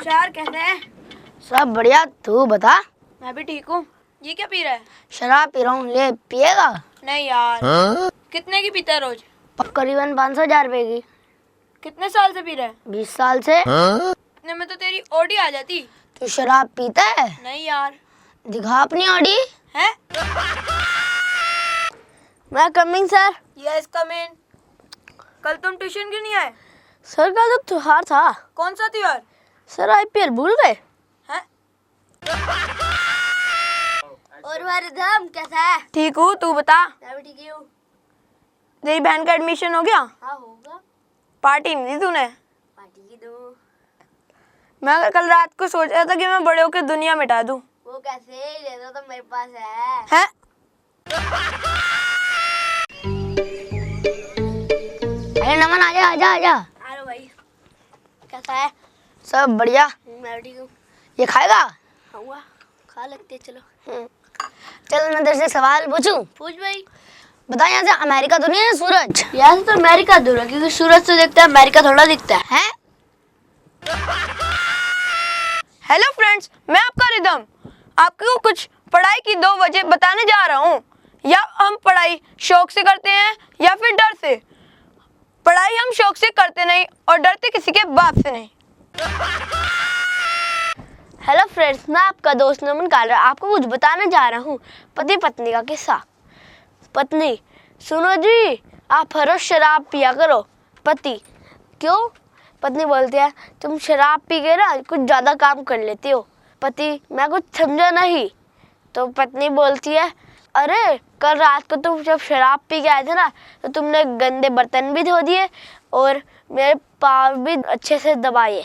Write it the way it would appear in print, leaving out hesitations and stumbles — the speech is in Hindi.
अच्छा यार, कैसे है? सब बढ़िया, तू बता। मैं भी ठीक हूँ। ये क्या पी रहा है? शराब पी रहा हूँ। ले पिएगा? नहीं यार। कितने की पीता है रोज? करीबन 500,000 रुपए की। कितने साल से पी रहा है? 20 साल से। इतने में तो तेरी ऑडी आ जाती। तू शराब पीता है? नहीं यार। दिखा अपनी ऑडी। है? मैं कमिंग सर। यस कम इन। कल तुम ट्यूशन क्यों नहीं आए? सर का तो त्योहार था। कौन सा त्योहार? सर IPL भूल गए? हैं? और वारिदम कैसा है? ठीक हूँ, तू बता। मैं भी ठीक हूँ। तेरी बहन का एडमिशन हो गया? हाँ होगा। पार्टी नहीं दी तूने? पार्टी की दो। मैं कल रात को सोच रहा था कि मैं बड़े होकर दुनिया मिटा दूं। वो कैसे? ले दो तो मेरे पास है। हैं? अरे नमन आजा आजा आजा। अरे भाई, कैसा है? सब बढ़िया। मैं ठीक हूँ। ये खाएगा? हुआ खा लगते चलो। चल मैं तेरे से सवाल पूछूं? पूछ भाई। बता, यहाँ से अमेरिका तो नहीं है सूरज? यहाँ से तो अमेरिका दूर है, क्योंकि सूरज से दिखता है, अमेरिका थोड़ा दिखता है। हैं? हेलो फ्रेंड्स, मैं आपका रिदम आपको कुछ पढ़ाई की 2 वजह बताने जा रहा हूँ। या हम पढ़ाई शौक से करते हैं या फिर डर से। पढ़ाई हम शौक से करते नहीं और डरते किसी के बाप से नहीं। हेलो फ्रेंड्स, मैं आपका दोस्त नमन कालरा आपको कुछ बताने जा रहा हूँ। पति पत्नी का किस्सा। पत्नी: सुनो जी, आप हर रोज शराब पिया करो। पति: क्यों? पत्नी बोलती है, तुम शराब पी के ना कुछ ज़्यादा काम कर लेती हो। पति: मैं कुछ समझा नहीं। तो पत्नी बोलती है, अरे कल रात को तुम जब शराब पी के आए थे ना, तो तुमने गंदे बर्तन भी धो दिए और मेरे पाँव भी अच्छे से दबाए।